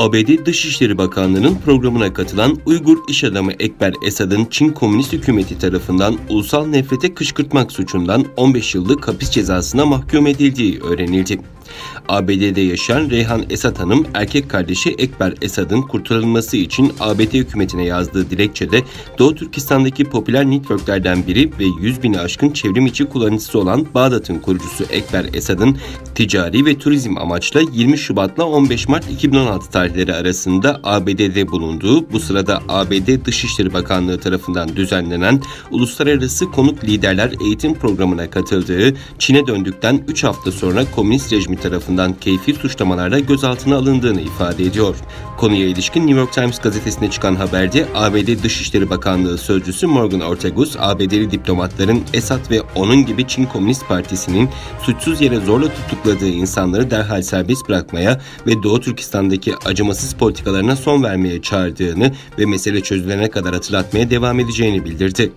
ABD Dışişleri Bakanlığı'nın programına katılan Uygur iş adamı Ekber Esad'ın Çin Komünist Hükümeti tarafından ulusal nefrete kışkırtmak suçundan 15 yıllık hapis cezasına mahkum edildiği öğrenildi. ABD'de yaşayan Reyhan Esad Hanım, erkek kardeşi Ekber Esad'ın kurtarılması için ABD hükümetine yazdığı dilekçede Doğu Türkistan'daki popüler networklerden biri ve 100 bini aşkın çevrim içi kullanıcısı olan Bağdat'ın kurucusu Ekber Esad'ın ticari ve turizm amaçla 20 Şubat'la 15 Mart 2016 tarihleri arasında ABD'de bulunduğu, bu sırada ABD Dışişleri Bakanlığı tarafından düzenlenen Uluslararası Konuk Liderler Eğitim Programı'na katıldığı, Çin'e döndükten 3 hafta sonra komünist rejimi tarafından keyfi suçlamalarla gözaltına alındığını ifade ediyor. Konuya ilişkin New York Times gazetesine çıkan haberde ABD Dışişleri Bakanlığı Sözcüsü Morgan Ortagus, ABD'li diplomatların Esad ve onun gibi Çin Komünist Partisi'nin suçsuz yere zorla tutukladığı insanları derhal serbest bırakmaya ve Doğu Türkistan'daki acımasız politikalarına son vermeye çağırdığını ve mesele çözülene kadar hatırlatmaya devam edeceğini bildirdi.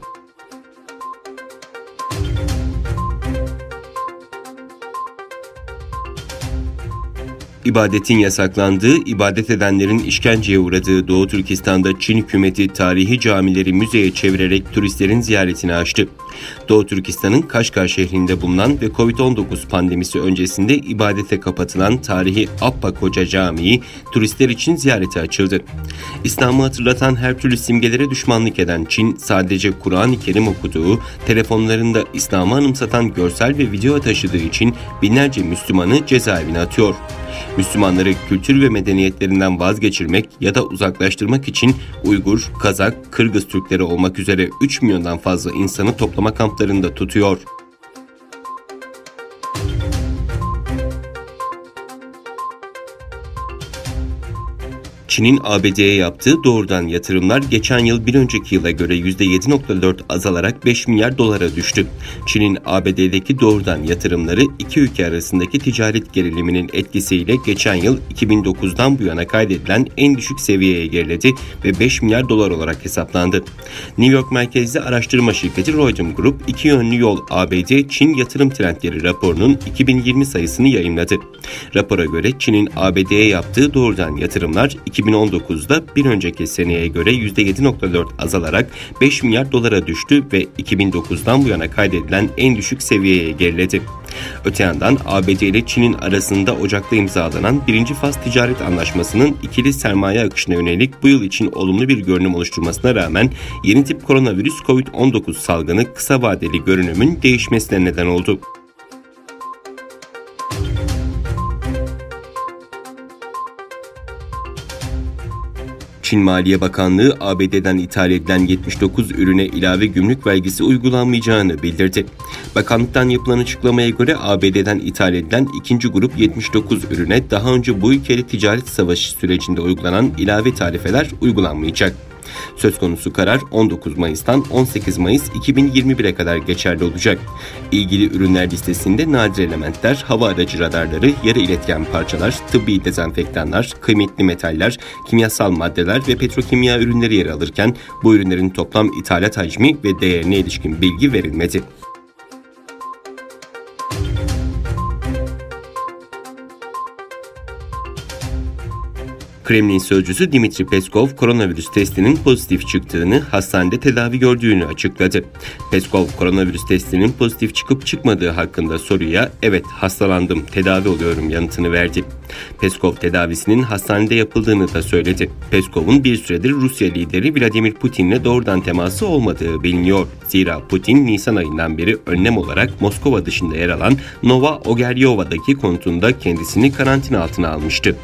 İbadetin yasaklandığı, ibadet edenlerin işkenceye uğradığı Doğu Türkistan'da Çin hükümeti tarihi camileri müzeye çevirerek turistlerin ziyaretini açtı. Doğu Türkistan'ın Kaşgar şehrinde bulunan ve Covid-19 pandemisi öncesinde ibadete kapatılan tarihi Abba Koca Camii turistler için ziyarete açıldı. İslam'ı hatırlatan her türlü simgelere düşmanlık eden Çin, sadece Kur'an-ı Kerim okuduğu, telefonlarında İslam'ı anımsatan görsel ve video taşıdığı için binlerce Müslümanı cezaevine atıyor. Müslümanları kültür ve medeniyetlerinden vazgeçirmek ya da uzaklaştırmak için Uygur, Kazak, Kırgız Türkleri olmak üzere 3 milyondan fazla insanı toplama kamplarında tutuyor. Çin'in ABD'ye yaptığı doğrudan yatırımlar geçen yıl bir önceki yıla göre %7.4 azalarak 5 milyar dolara düştü. Çin'in ABD'deki doğrudan yatırımları iki ülke arasındaki ticaret geriliminin etkisiyle geçen yıl 2009'dan bu yana kaydedilen en düşük seviyeye geriledi ve 5 milyar dolar olarak hesaplandı. New York merkezli araştırma şirketi Reuters Group, İki Yönlü Yol ABD-Çin Yatırım Trendleri raporunun 2020 sayısını yayımladı. Rapora göre Çin'in ABD'ye yaptığı doğrudan yatırımlar 2019'da bir önceki seneye göre %7.4 azalarak 5 milyar dolara düştü ve 2009'dan bu yana kaydedilen en düşük seviyeye geriledi. Öte yandan ABD ile Çin'in arasında Ocak'ta imzalanan birinci faz ticaret anlaşmasının ikili sermaye akışına yönelik bu yıl için olumlu bir görünüm oluşturmasına rağmen yeni tip koronavirüs COVID-19 salgını kısa vadeli görünümün değişmesine neden oldu. Çin Maliye Bakanlığı, ABD'den ithal edilen 79 ürüne ilave gümrük vergisi uygulanmayacağını bildirdi. Bakanlıktan yapılan açıklamaya göre ABD'den ithal edilen ikinci grup 79 ürüne daha önce bu ülkeyle ticaret savaşı sürecinde uygulanan ilave tarifeler uygulanmayacak. Söz konusu karar 19 Mayıs'tan 18 Mayıs 2021'e kadar geçerli olacak. İlgili ürünler listesinde nadir elementler, hava aracı radarları, yarı iletken parçalar, tıbbi dezenfektanlar, kıymetli metaller, kimyasal maddeler ve petrokimya ürünleri yer alırken bu ürünlerin toplam ithalat hacmi ve değerine ilişkin bilgi verilmedi. Kremlin sözcüsü Dmitri Peskov, koronavirüs testinin pozitif çıktığını, hastanede tedavi gördüğünü açıkladı. Peskov, koronavirüs testinin pozitif çıkıp çıkmadığı hakkında soruya "Evet, hastalandım, tedavi oluyorum" yanıtını verdi. Peskov tedavisinin hastanede yapıldığını da söyledi. Peskov'un bir süredir Rusya lideri Vladimir Putin'le doğrudan teması olmadığı biliniyor. Zira Putin, Nisan ayından beri önlem olarak Moskova dışında yer alan Nova Ogeryova'daki konutunda kendisini karantina altına almıştı.